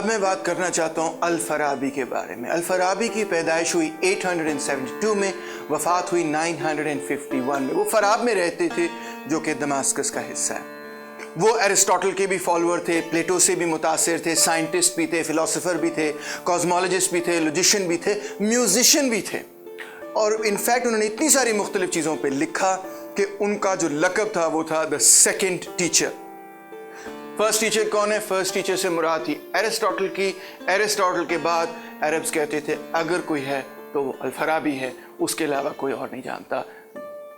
اب میں بات کرنا چاہتا ہوں الفارابی کے بارے میں۔ الفارابی کی پیدائش ہوئی 872 میں، وفات ہوئی 951 میں۔ وہ فراب میں رہتے تھے جو کہ دماسکس کا حصہ ہے۔ وہ ایرسٹوٹل کے بھی فالوور تھے، پلیٹو سے بھی متاثر تھے، سائنٹسٹ بھی تھے، فلاسفر بھی تھے، کازمولوجسٹ بھی تھے، لوجیشین بھی تھے، میوزیشین بھی تھے، اور انفیکٹ انہوں نے اتنی ساری مختلف چیزوں پہ لکھا کہ ان کا جو لقب تھا وہ تھا the second teacher. First teacher کون ہے؟ فرسٹ ٹیچر سے مراد تھی ایرسٹوٹل کی۔ ایرسٹوٹل کے بعد عربز کہتے تھے اگر کوئی ہے تو وہ الفارابی ہے، اس کے علاوہ کوئی اور نہیں جانتا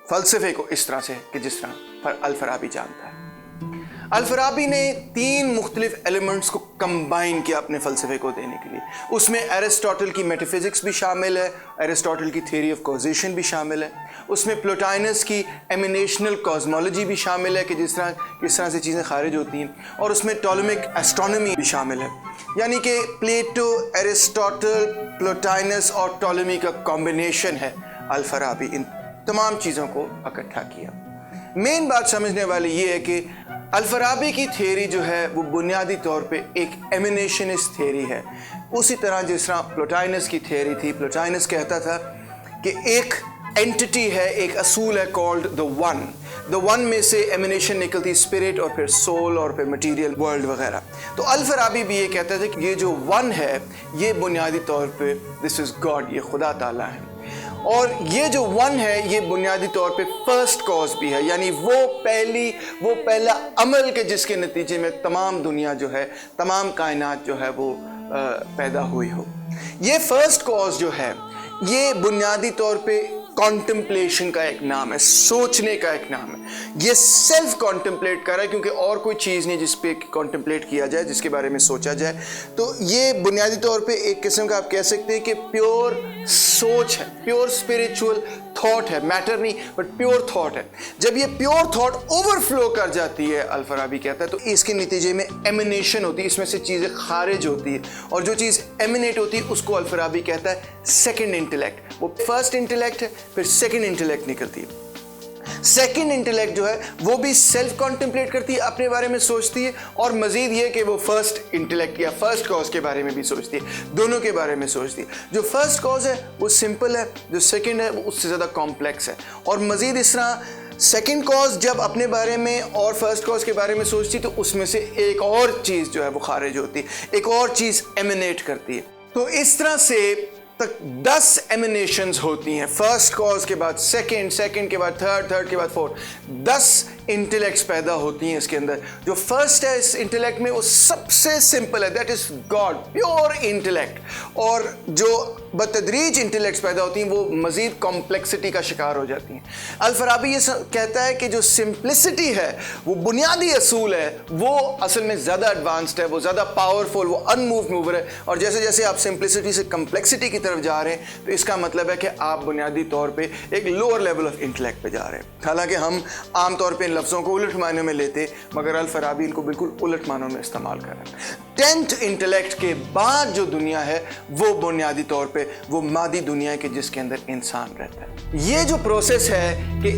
فلسفے کو اس طرح سے کہ جس طرح الفارابی جانتا ہے۔ الفارابی نے 3 مختلف ایلیمنٹس کو کمبائن کیا اپنے فلسفے کو دینے کے لیے۔ اس میں ایرسٹوٹل کی میٹا فزکس بھی شامل ہے، ایرسٹوٹل کی تھیوری آف کازیشن بھی شامل ہے، اس میں پلوٹائنس کی ایمینیشنل کازمولوجی بھی شامل ہے کہ جس طرح سے چیزیں خارج ہوتی ہیں، اور اس میں ٹولمیک ایسٹرونومی بھی شامل ہے، یعنی کہ پلیٹو، ایرسٹوٹل، پلوٹائنس اور ٹولمی کا کمبینیشن ہے الفارابی۔ ان تمام چیزوں کو اکٹھا کیا۔ مین بات سمجھنے والی یہ ہے کہ الفارابی کی تھیوری جو ہے وہ بنیادی طور پہ ایک ایمینیشنسٹ تھیوری ہے، اسی طرح جس طرح پلوٹائنس کی تھیوری تھی۔ پلوٹائنس کہتا تھا کہ ایک اینٹی ہے، ایک اصول ہے called the one. The one میں سے ایمینیشن نکلتی اسپرٹ اور پھر سول اور پھر مٹیریل ورلڈ وغیرہ۔ تو الفارابی بھی یہ کہتا تھا کہ یہ جو ون ہے یہ بنیادی طور پہ دس از گاڈ، یہ خدا تعالیٰ ہے، اور یہ جو ون ہے یہ بنیادی طور پہ فرسٹ کاز بھی ہے، یعنی وہ پہلا عمل کے جس کے نتیجے میں تمام دنیا جو ہے، تمام کائنات جو ہے وہ پیدا ہوئی ہو۔ یہ فرسٹ کاز جو ہے یہ بنیادی طور پہ کانٹمپلیشن کا ایک نام ہے، سوچنے کا ایک نام ہے۔ یہ سیلف کانٹمپلیٹ کر رہا ہے کیونکہ اور کوئی چیز نہیں جس پہ کانٹمپلیٹ کیا جائے، جس کے بارے میں سوچا جائے۔ تو یہ بنیادی طور پہ ایک قسم کا آپ کہہ سکتے ہیں کہ پیور سوچ ہے، پیور اسپریچول تھاٹ ہے، میٹر نہیں بٹ پیور تھاٹ ہے۔ جب یہ پیور تھاٹ اوور فلو کر جاتی ہے، الفارابی کہتا ہے، تو اس کے نتیجے میں ایمینیشن ہوتی ہے، اس میں سے چیزیں خارج ہوتی ہے، اور جو چیز ایمینیٹ ہوتی ہے اس کو الفارابی کہتا ہے سیکنڈ انٹلیکٹ۔ وہ فرسٹ انٹلیکٹ ہے، پھر سیکنڈ انٹلیکٹ نکلتی ہے۔ سیکنڈ انٹلیکٹ جو ہے وہ بھی سیلف کانٹمپلیٹ کرتی ہے، اپنے بارے میں سوچتی ہے، اور مزید یہ کہ وہ فرسٹ انٹلیکٹ یا فرسٹ کاز کے بارے میں بھی سوچتی ہے، دونوں کے بارے میں سوچتی ہے۔ جو فرسٹ کاز ہے وہ سمپل ہے، جو سیکنڈ ہے وہ اس سے زیادہ کمپلیکس ہے، اور مزید اس طرح سیکنڈ کاز جب اپنے بارے میں اور فرسٹ کاز کے بارے میں سوچتی تو اس میں سے ایک اور چیز جو ہے وہ خارج ہوتی ہے، ایک اور چیز ایمینیٹ کرتی ہے۔ تو اس طرح سے تک 10 ایمینیشنز ہوتی ہیں، فرسٹ کاز کے بعد سیکنڈ، سیکنڈ کے بعد تھرڈ، تھرڈ کے بعد فورتھ، 10 انٹلیکٹس پیدا ہوتی ہیں اس کے اندر۔ جو فرسٹ ہے اس انٹلیکٹ میں وہ سب سے سمپل ہے، that is God, pure intellect, اور جو بتدریج انٹلیکٹس پیدا ہوتی ہیں وہ مزید کمپلیکسٹی کا شکار ہو جاتی ہیں۔ الفارابی یہ کہتا ہے کہ جو سمپلسٹی ہے وہ بنیادی اصول ہے، وہ اصل میں زیادہ ایڈوانسڈ ہے، وہ زیادہ پاورفل، وہ ان موو موور ہے، اور جیسے جیسے آپ سمپلسٹی سے کمپلیکسٹی کی طرف جا رہے ہیں تو اس کا مطلب ہے کہ آپ بنیادی طور پہ ایک لوور لیول آف انٹلیکٹ پہ جا رہے ہیں۔ حالانکہ ہم عام طور پہ ان لفظوں کو الٹ معنوں میں لیتے، مگر الفارابی ان کو بالکل الٹ معنوں میں استعمال کر رہے ہیں۔ 10th انٹلیکٹ کے بعد جو دنیا ہے وہ بنیادی طور پہ وہ مادی دنیا ہے کہ جس کے اندر انسان رہتا ہے۔ یہ جو پروسیس ہے کہ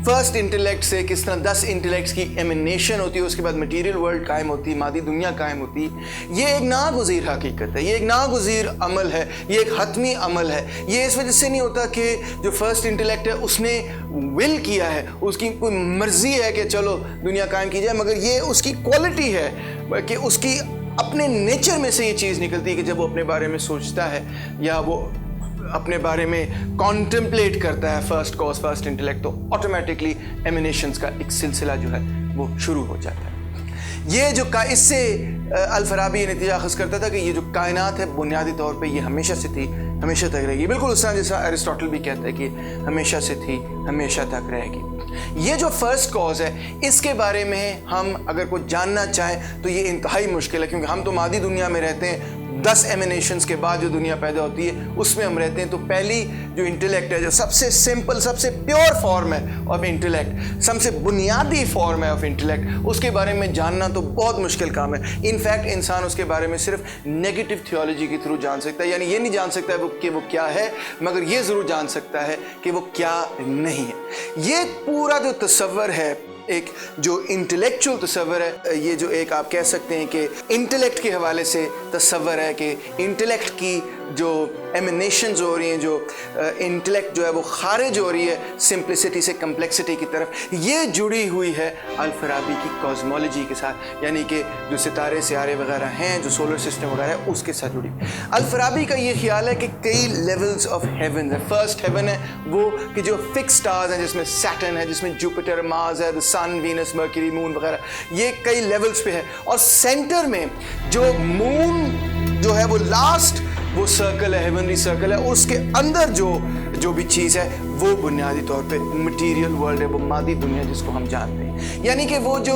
فرسٹ انٹلیکٹ سے کس طرح 10 انٹلیکٹس کی ایمینیشن ہوتی ہے، اس کے بعد مٹیریل ورلڈ قائم ہوتی ہے، مادی دنیا قائم ہوتی ہے، یہ ایک ناگزیر حقیقت ہے، یہ ایک ناگزیر عمل ہے، یہ ایک حتمی عمل ہے۔ یہ اس وجہ سے نہیں ہوتا کہ جو فرسٹ انٹلیکٹ ہے اس نے ول کیا ہے، اس کی کوئی مرضی ہے کہ چلو دنیا قائم کی جائے، مگر یہ اس کی کوالٹی ہے کہ اس کی اپنے نیچر میں سے یہ چیز نکلتی ہے کہ جب وہ اپنے بارے میں سوچتا ہے یا وہ اپنے بارے میں کانٹمپلیٹ کرتا ہے فرسٹ کاز، فرسٹ انٹلیکٹ، تو آٹومیٹکلی ایمینیشنز کا ایک سلسلہ جو ہے وہ شروع ہو جاتا ہے۔ یہ جو اس سے الفارابی یہ نتیجہ اخذ کرتا تھا کہ یہ جو کائنات ہے بنیادی طور پہ یہ ہمیشہ سے تھی، ہمیشہ تک رہے گی، بالکل اس طرح جیسا ایرسٹوٹل بھی کہتا ہے کہ ہمیشہ سے تھی، ہمیشہ تک رہے گی۔ یہ جو فرسٹ کاز ہے اس کے بارے میں ہم اگر کوئی جاننا چاہیں تو یہ انتہائی مشکل ہے، کیونکہ ہم تو مادی دنیا میں رہتے ہیں، 10 ایمینیشنز کے بعد جو دنیا پیدا ہوتی ہے اس میں ہم رہتے ہیں۔ تو پہلی جو انٹلیکٹ ہے، جو سب سے سمپل، سب سے پیور فارم ہے آف انٹلیکٹ، سب سے بنیادی فارم ہے آف انٹلیکٹ، اس کے بارے میں جاننا تو بہت مشکل کام ہے۔ انفیکٹ انسان اس کے بارے میں صرف نیگیٹو تھیولوجی کے تھرو جان سکتا ہے، یعنی یہ نہیں جان سکتا ہے کہ وہ کیا ہے، مگر یہ ضرور جان سکتا ہے کہ وہ کیا نہیں ہے۔ یہ پورا جو تصور ہے ایک جو انٹلیکچوئل تصور ہے، یہ جو ایک آپ کہہ سکتے ہیں کہ انٹلیکٹ کے حوالے سے تصور ہے کہ انٹلیکٹ کی جو ایمینیشنز ہو رہی ہیں، جو انٹلیکٹ جو ہے وہ خارج ہو رہی ہے سمپلسٹی سے کمپلیکسٹی کی طرف، یہ جڑی ہوئی ہے الفارابی کی کازمولوجی کے ساتھ، یعنی کہ جو ستارے سیارے وغیرہ ہیں، جو سولر سسٹم وغیرہ ہے، اس کے ساتھ جڑی۔ الفارابی کا یہ خیال ہے کہ کئی لیولز آف ہیون ہے۔ فرسٹ ہیون ہے وہ کہ جو فکس سٹارز ہیں، جس میں سیٹرن ہے، جس میں جوپیٹر، مارس ہے، سن، وینس، مرکری، مون وغیرہ، یہ کئی لیولز پہ ہے، اور سینٹر میں جو مون جو ہے وہ لاسٹ وہ سرکل ہے، ہیونلی سرکل ہے، اور اس کے اندر جو بھی چیز ہے وہ بنیادی طور پہ مٹیریل ورلڈ ہے، وہ مادی دنیا جس کو ہم جانتے ہیں۔ یعنی کہ وہ جو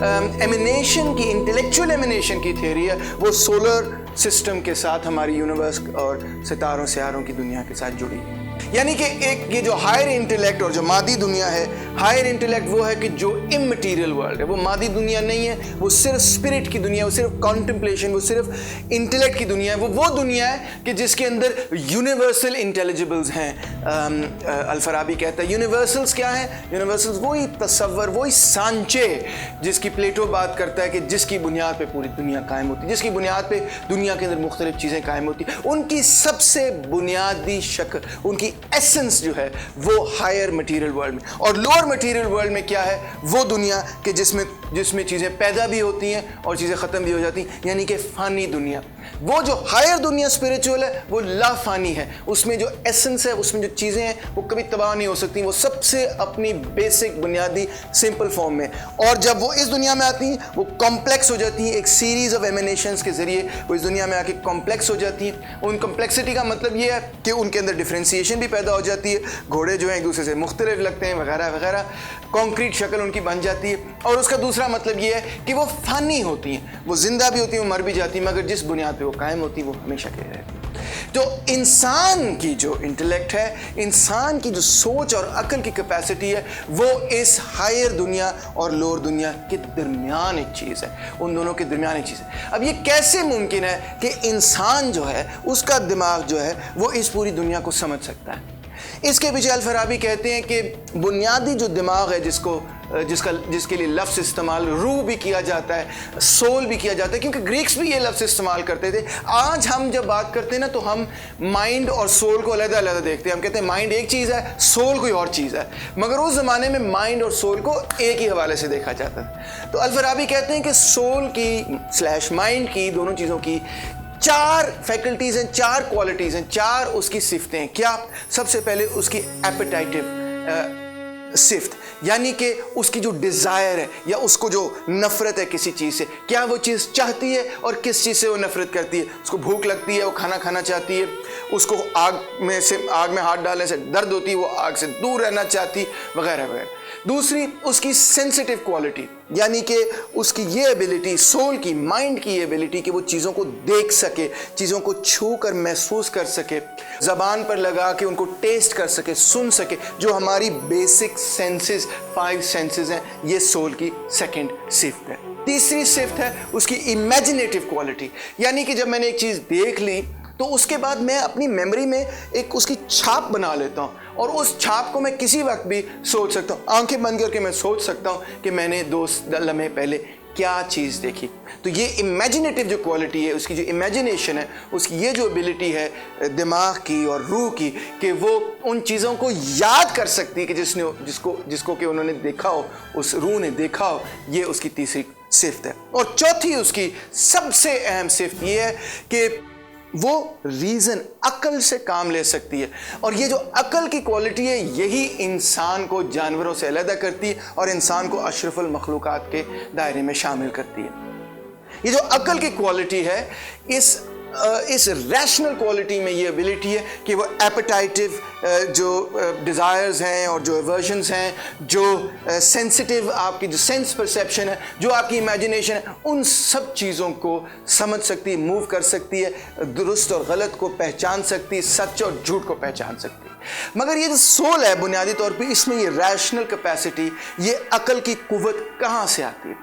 ایمینیشن کی، انٹلیکچوئل ایمینیشن کی تھیوری ہے، وہ سولر سسٹم کے ساتھ، ہماری یونیورس اور ستاروں سیاروں کی دنیا کے ساتھ جڑی ہے۔ یعنی کہ ایک یہ جو ہائر انٹلیکٹ اور جو مادی دنیا ہے، ہائر انٹلیکٹ وہ ہے کہ جو امٹیریل ورلڈ ہے، وہ مادی دنیا نہیں ہے، وہ صرف اسپرٹ کی دنیا ہے، وہ صرف کانٹمپلیشن، وہ صرف انٹلیکٹ کی دنیا ہے، وہ دنیا ہے کہ جس کے اندر یونیورسل انٹیلیجبلز ہیں۔ الفارابی کہتا ہے یونیورسلز کیا ہیں؟ یونیورسلز وہی تصور، وہی سانچے جس کی پلیٹو بات کرتا ہے کہ جس کی بنیاد پہ پوری دنیا قائم ہوتی ہے، جس کی بنیاد پہ دنیا کے اندر مختلف چیزیں قائم ہوتی ہیں، ان کی سب سے بنیادی شکل، ان کی ایسنس جو ہے وہ ہائر مٹیریل ورلڈ میں، اور لوور مٹیریل ورلڈ میں کیا ہے؟ وہ دنیا کہ جس میں چیزیں پیدا بھی ہوتی ہیں اور چیزیں ختم بھی ہو جاتی ہیں، یعنی کہ فانی دنیا۔ وہ جو ہائر دنیا اسپریچول ہے وہ لا فانی ہے، اس میں جو ایسنس ہے، اس میں جو چیزیں ہیں وہ کبھی تباہ نہیں ہو سکتی، وہ سب سے اپنی بیسک بنیادی سمپل فارم میں، اور جب وہ اس دنیا میں آتی ہیں وہ کمپلیکس ہو جاتی ہیں، ایک سیریز آف ایمینیشنز کے ذریعے وہ اس دنیا میں آ کے کمپلیکس ہو جاتی ہیں۔ ان کمپلیکسٹی کا مطلب یہ ہے کہ ان کے اندر ڈفرینسیشن بھی پیدا ہو جاتی ہے، گھوڑے جو ہیں ایک دوسرے سے مختلف لگتے ہیں وغیرہ وغیرہ، کانکریٹ شکل ان کی بن جاتی ہے۔ اور اس کا دوسرا مطلب یہ ہے کہ وہ فانی ہوتی ہیں، وہ زندہ بھی ہوتی ہیں، وہ مر بھی جاتی ہیں، مگر جس بنیاد پہ وہ قائم ہوتی ہے وہ ہمیشہ کے لیے رہتی ہے۔ تو انسان کی جو انٹلیکٹ ہے، انسان کی جو سوچ اور عقل کی کیپیسٹی ہے، وہ اس ہائر دنیا اور لوور دنیا کے درمیان ایک چیز ہے، ان دونوں کے درمیان ایک چیز ہے۔ اب یہ کیسے ممکن ہے کہ انسان جو ہے اس کا دماغ جو ہے وہ اس پوری دنیا کو سمجھ سکتا ہے؟ اس کے پیچھے الفارابی کہتے ہیں کہ بنیادی جو دماغ ہے جس کے لیے لفظ استعمال روح بھی کیا جاتا ہے، سول بھی کیا جاتا ہے، کیونکہ گریکس بھی یہ لفظ استعمال کرتے تھے۔ آج ہم جب بات کرتے ہیں نا تو ہم مائنڈ اور سول کو علیحدہ علیحدہ دیکھتے ہیں، ہم کہتے ہیں مائنڈ ایک چیز ہے، سول کوئی اور چیز ہے، مگر اس زمانے میں مائنڈ اور سول کو ایک ہی حوالے سے دیکھا جاتا ہے۔ تو الفارابی کہتے ہیں کہ سول کی / مائنڈ کی، دونوں چیزوں کی 4 فیکلٹیز ہیں، 4 کوالٹیز ہیں، 4 اس کی صفتیں ہیں۔ کیا؟ سب سے پہلے اس کی ایپیٹائٹیو صفت، یعنی کہ اس کی جو ڈیزائر ہے یا اس کو جو نفرت ہے کسی چیز سے، کیا وہ چیز چاہتی ہے اور کس چیز سے وہ نفرت کرتی ہے؟ اس کو بھوک لگتی ہے، وہ کھانا کھانا چاہتی ہے، اس کو آگ میں ہاتھ ڈالنے سے درد ہوتی ہے، وہ آگ سے دور رہنا چاہتی، وغیرہ وغیرہ۔ دوسری اس کی سینسٹیو کوالٹی، یعنی کہ اس کی یہ ایبلٹی، سول کی، مائنڈ کی یہ ایبلٹی کہ وہ چیزوں کو دیکھ سکے، چیزوں کو چھو کر محسوس کر سکے، زبان پر لگا کے ان کو ٹیسٹ کر سکے، سن سکے، جو ہماری بیسک سینسز 5 سینسز ہیں، یہ سول کی سیکنڈ صفت ہے۔ تیسری صفت ہے اس کی امیجنیٹو کوالٹی، یعنی کہ جب میں نے ایک چیز دیکھ لی تو اس کے بعد میں اپنی میموری میں ایک اس کی چھاپ بنا لیتا ہوں، اور اس چھاپ کو میں کسی وقت بھی سوچ سکتا ہوں، آنکھیں بند کر کے میں سوچ سکتا ہوں کہ میں نے 2 لمحے پہلے کیا چیز دیکھی۔ تو یہ امیجنیٹو جو کوالٹی ہے، اس کی جو امیجنیشن ہے، اس کی یہ جو ایبلٹی ہے دماغ کی اور روح کی کہ وہ ان چیزوں کو یاد کر سکتی ہے کہ جس کو کہ انہوں نے دیکھا ہو، اس روح نے دیکھا ہو، یہ اس کی تیسری صفت ہے۔ اور چوتھی اس کی سب سے اہم صفت یہ ہے کہ وہ ریزن، عقل سے کام لے سکتی ہے، اور یہ جو عقل کی کوالٹی ہے یہی انسان کو جانوروں سے علیحدہ کرتی ہے اور انسان کو اشرف المخلوقات کے دائرے میں شامل کرتی ہے۔ یہ جو عقل کی کوالٹی ہے، اس ریشنل کوالٹی میں یہ ایبلٹی ہے کہ وہ ایپیٹائٹیو جو ڈیزائرز ہیں اور جو ایورژنز ہیں، جو سینسٹیو آپ کی جو سینس پرسیپشن ہے، جو آپ کی امیجنیشن ہے، ان سب چیزوں کو سمجھ سکتی ہے، موو کر سکتی ہے، درست اور غلط کو پہچان سکتی ہے، سچ اور جھوٹ کو پہچان سکتی ہے۔ مگر یہ جو سول ہے بنیادی طور پہ اس میں یہ ریشنل کیپیسٹی، یہ عقل کی قوت کہاں سے آتی ہے؟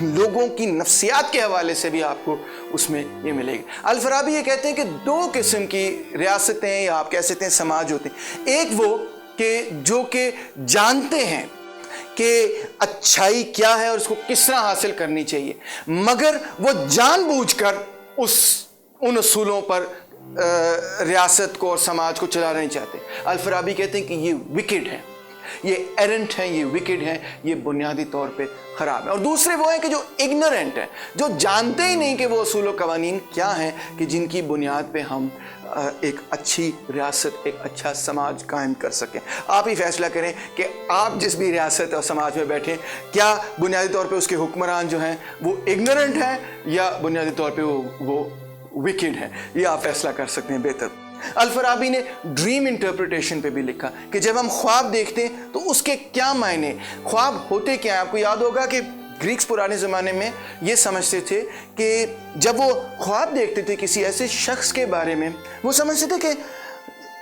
لوگوں کی نفسیات کے حوالے سے بھی آپ کو اس میں یہ ملے گا۔ الفارابی یہ کہتے ہیں کہ دو قسم کی ریاستیں یا آپ کہہ سکتے ہیں سماج ہوتے ہیں، ایک وہ کہ جو کہ جانتے ہیں کہ اچھائی کیا ہے اور اس کو کس طرح حاصل کرنی چاہیے، مگر وہ جان بوجھ کر ان اصولوں پر ریاست کو اور سماج کو چلانا نہیں چاہتے۔ الفارابی کہتے ہیں کہ یہ وکڈ ہیں، یہ ایرنٹ ہیں، یہ وکڈ ہیں، یہ بنیادی طور پہ خراب ہیں۔ اور دوسرے وہ ہیں کہ جو اگنورنٹ ہیں، جو جانتے ہی نہیں کہ وہ اصول و قوانین کیا ہیں کہ جن کی بنیاد پہ ہم ایک اچھی ریاست، ایک اچھا سماج قائم کر سکیں۔ آپ ہی فیصلہ کریں کہ آپ جس بھی ریاست اور سماج میں بیٹھیں، کیا بنیادی طور پہ اس کے حکمران جو ہیں وہ اگنورنٹ ہیں یا بنیادی طور پہ وہ وکڈ ہیں، یہ آپ فیصلہ کر سکتے ہیں بہتر۔ الفارابی نے ڈریم انٹرپریٹیشن پہ بھی لکھا کہ جب ہم خواب دیکھتے ہیں تو اس کے کیا معنی، خواب ہوتے کیا ہیں۔ آپ کو یاد ہوگا کہ گریکس پرانے زمانے میں یہ سمجھتے تھے کہ جب وہ خواب دیکھتے تھے کسی ایسے شخص کے بارے میں، وہ سمجھتے تھے کہ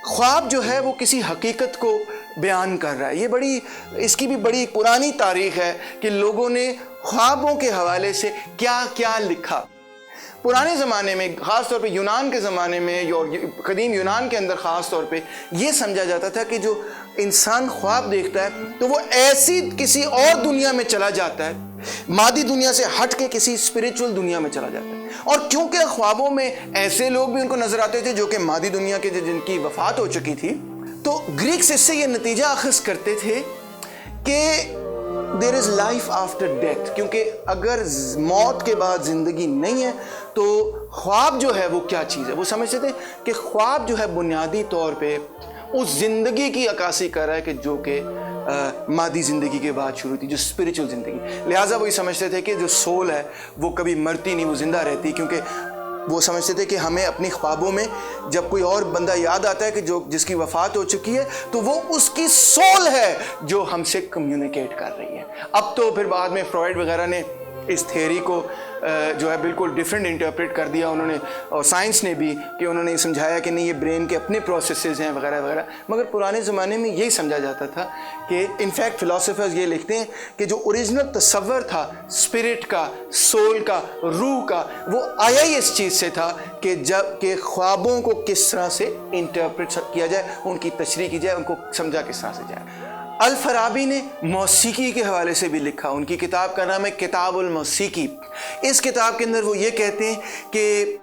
خواب جو ہے وہ کسی حقیقت کو بیان کر رہا ہے۔ یہ اس کی بھی بڑی پرانی تاریخ ہے کہ لوگوں نے خوابوں کے حوالے سے کیا کیا لکھا۔ پرانے زمانے میں خاص طور پہ یونان کے زمانے میں اور قدیم یونان کے اندر خاص طور پہ یہ سمجھا جاتا تھا کہ جو انسان خواب دیکھتا ہے تو وہ ایسی کسی اور دنیا میں چلا جاتا ہے، مادی دنیا سے ہٹ کے کسی اسپریچول دنیا میں چلا جاتا ہے۔ اور کیونکہ خوابوں میں ایسے لوگ بھی ان کو نظر آتے تھے جو کہ مادی دنیا کے جن کی وفات ہو چکی تھی، تو گریکس اس سے یہ نتیجہ اخذ کرتے تھے کہ there is life after death، کیونکہ اگر موت کے بعد زندگی نہیں ہے تو خواب جو ہے وہ کیا چیز ہے۔ وہ سمجھتے تھے کہ خواب جو ہے بنیادی طور پہ اس زندگی کی عکاسی کر رہا ہے کہ جو کہ مادی زندگی کے بعد شروع تھی، جو اسپریچول زندگی۔ لہٰذا وہ یہ سمجھتے تھے کہ جو سول ہے وہ کبھی مرتی نہیں، وہ زندہ رہتی، کیونکہ وہ سمجھتے تھے کہ ہمیں اپنی خوابوں میں جب کوئی اور بندہ یاد آتا ہے کہ جس کی وفات ہو چکی ہے تو وہ اس کی سول ہے جو ہم سے کمیونیکیٹ کر رہی ہے۔ اب تو پھر بعد میں فرائڈ وغیرہ نے اس تھیوری کو جو ہے بالکل ڈیفرنٹ انٹرپریٹ کر دیا انہوں نے، اور سائنس نے بھی، کہ انہوں نے سمجھایا کہ نہیں یہ برین کے اپنے پروسیسز ہیں وغیرہ وغیرہ، مگر پرانے زمانے میں یہی سمجھا جاتا تھا کہ انفیکٹ فلاسفرز یہ لکھتے ہیں کہ جو اوریجنل تصور تھا اسپرٹ کا، سول کا، روح کا، وہ آیا ہی اس چیز سے تھا کہ جب کہ خوابوں کو کس طرح سے انٹرپریٹ کیا جائے، ان کی تشریح کی جائے، ان کو سمجھا کس طرح سے جائے۔ الفارابی نے موسیقی کے حوالے سے بھی لکھا، ان کی کتاب کا نام ہے کتاب الموسیقی۔ اس کتاب کے اندر وہ یہ کہتے ہیں کہ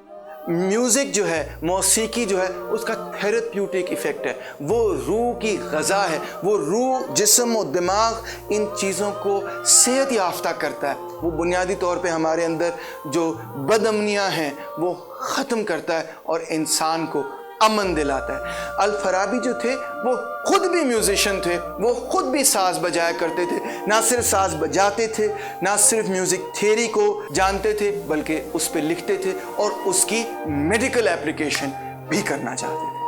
میوزک جو ہے، موسیقی جو ہے، اس کا تھیراپیوٹک ایفیکٹ ہے، وہ روح کی غذا ہے، وہ روح، جسم و دماغ ان چیزوں کو صحت یافتہ کرتا ہے، وہ بنیادی طور پہ ہمارے اندر جو بد امنیاں ہیں وہ ختم کرتا ہے اور انسان کو امن دلاتا ہے۔ الفارابی جو تھے وہ خود بھی میوزیشین تھے، وہ خود بھی ساز بجایا کرتے تھے، نہ صرف ساز بجاتے تھے، نہ صرف میوزک تھیوری کو جانتے تھے، بلکہ اس پہ لکھتے تھے اور اس کی میڈیکل اپلیکیشن بھی کرنا چاہتے تھے۔